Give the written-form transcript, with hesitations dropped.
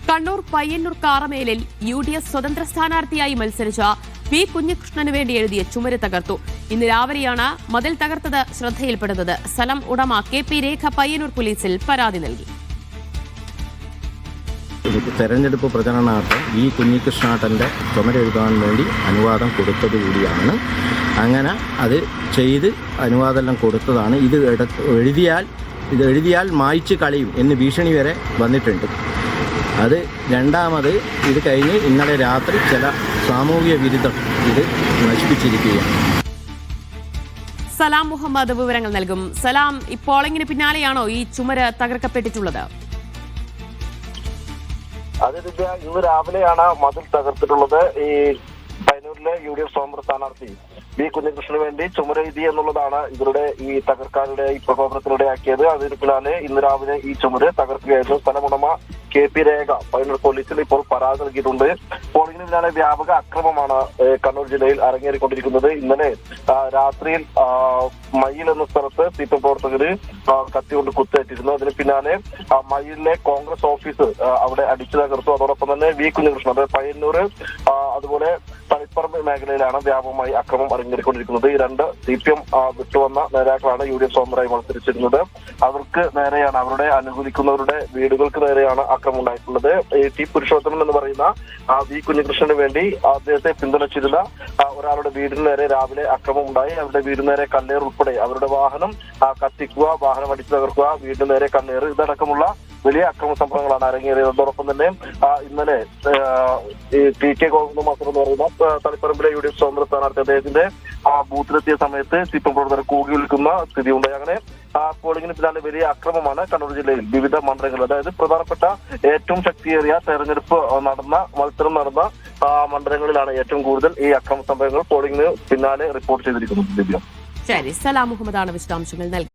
Kannur Payyanur കാറമേലിൽ UDF സ്വതന്ത്ര സ്ഥാനാർത്ഥിയായി മത്സരിച്ച വി കുഞ്ഞികൃഷ്ണന് വേണ്ടി എഴുതിയ ചുമര് തകർത്തു. ഇന്ന് രാവിലെയാണ് മതിൽ തകർത്തത് ശ്രദ്ധയിൽപ്പെടുന്നത്. സ്ഥലം ഉടമ KP രേഖ പയ്യന്നൂർ പോലീസിൽ പരാതി നൽകി. തെരഞ്ഞെടുപ്പ് പ്രചരണാർത്ഥം വി കുഞ്ഞികൃഷ്ണാട്ടൻ്റെ ചുമരെഴുതാൻ വേണ്ടി അനുവാദം കൊടുത്തതുകൂടിയാണ്. അങ്ങനെ അത് ചെയ്ത് അനുവാദമെല്ലാം കൊടുത്തതാണ്. ഇത് എഴുതിയാൽ മായ്ച്ചു കളയും എന്ന് ഭീഷണി വരെ വന്നിട്ടുണ്ട്. അത് രണ്ടാമത് ഇത് കഴിഞ്ഞ് ഇന്നലെ രാത്രി ചില സാമൂഹിക വിരുദ്ധർ ഇത് നശിപ്പിച്ചിരിക്കുകയാണ്. സലാം മുഹമ്മദ് വിവരങ്ങൾ നൽകും. സലാം, ഈ പോളിംഗിന് പിന്നാലെയാണോ ഈ ചുമര് തകർക്കപ്പെട്ടിട്ടുള്ളത്? അതെ ദിവ്യ, ഇന്ന് രാവിലെയാണ് മതിൽ തകർത്തിട്ടുള്ളത്. ഈ പയ്യന്നൂരിലെ UDF സ്വതന്ത്ര സ്ഥാനാർത്ഥി വി കുഞ്ഞികൃഷ്ണന് വേണ്ടി ചുമരെഴുതി എന്നുള്ളതാണ് ഇവരുടെ ഈ തകർക്കാരുടെ ഈ പ്രകോപനത്തിനിടയാക്കിയത്. അതിന് പിന്നാലെ ഇന്ന് രാവിലെ ഈ ചുമര് തകർക്കുകയായിരുന്നു. സ്ഥലമുടമ KP രേഖ പയ്യന്നൂർ പോലീസിൽ ഇപ്പോൾ പരാതി നൽകിയിട്ടുണ്ട്. പോളിംഗിന് പിന്നാലെ വ്യാപക അക്രമമാണ് കണ്ണൂർ ജില്ലയിൽ അരങ്ങേറിക്കൊണ്ടിരിക്കുന്നത്. ഇന്നലെ രാത്രിയിൽ മയ്യിൽ എന്ന സ്ഥലത്ത് CPM പ്രവർത്തകര് കത്തികൊണ്ട് കുത്തേറ്റിരുന്നു. അതിന് പിന്നാലെ മയ്യിലെ കോൺഗ്രസ് ഓഫീസ് അവിടെ അടിച്ചു തകർത്തു. അതോടൊപ്പം തന്നെ വി കുഞ്ഞികൃഷ്ണൻ, അതായത് പയ്യന്നൂർ അതുപോലെ തളിപ്പറമ്പ് മേഖലയിലാണ് വ്യാപകമായി അക്രമം അരങ്ങേറിക്കൊണ്ടിരിക്കുന്നത്. ഈ രണ്ട് CPM വിട്ടുവന്ന നേതാക്കളാണ് UDF സ്വതന്ത്രമായി മത്സരിച്ചിരുന്നത്. അവർക്ക് നേരെയാണ്, അവരുടെ അനുകൂലിക്കുന്നവരുടെ വീടുകൾക്ക് നേരെയാണ് അക്രമം ഉണ്ടായിട്ടുള്ളത്. T പുരുഷോത്തമൻ എന്ന് പറയുന്ന വി കുഞ്ഞികൃഷ്ണന് വേണ്ടി അദ്ദേഹത്തെ പിന്തുണച്ചിരുന്ന ഒരാളുടെ വീടിന് നേരെ രാവിലെ അക്രമം ഉണ്ടായി. അവരുടെ വീടിന് നേരെ കല്ലേർ ഉൾപ്പെടെ അവരുടെ വാഹനം കത്തിക്കുക, വാഹനം അടിച്ചു തകർക്കുക, വീടിന് നേരെ കല്ലേർ, ഇതടക്കമുള്ള വലിയ അക്രമ സംഭവങ്ങളാണ് അരങ്ങേറിയത്. അതോടൊപ്പം തന്നെ ഇന്നലെ TK ഗോവിന്ദ മാസ്റ്റർ എന്ന് പറയുന്ന തളിപ്പറമ്പിലെ UDF സ്വതന്ത്ര സ്ഥാനാർത്ഥി അദ്ദേഹത്തിന്റെ ബൂത്തിലെത്തിയ സമയത്ത് CPM പ്രവർത്തകർ കൂകി വിളിക്കുന്ന സ്ഥിതി ഉണ്ടായി. അങ്ങനെ പോളിംഗിന് പിന്നാലെ വലിയ അക്രമമാണ് കണ്ണൂർ ജില്ലയിൽ വിവിധ മണ്ഡലങ്ങളിൽ, അതായത് പ്രധാനപ്പെട്ട ഏറ്റവും ശക്തിയേറിയ തെരഞ്ഞെടുപ്പ് മത്സരം നടന്ന മണ്ഡലങ്ങളിലാണ് ഏറ്റവും കൂടുതൽ ഈ അക്രമ സംഭവങ്ങൾ പോളിംഗിന് പിന്നാലെ റിപ്പോർട്ട് ചെയ്തിരിക്കുന്നത്. ശരി, സലാം മുഹമ്മദാണ് വിശദാംശങ്ങൾ നൽകി.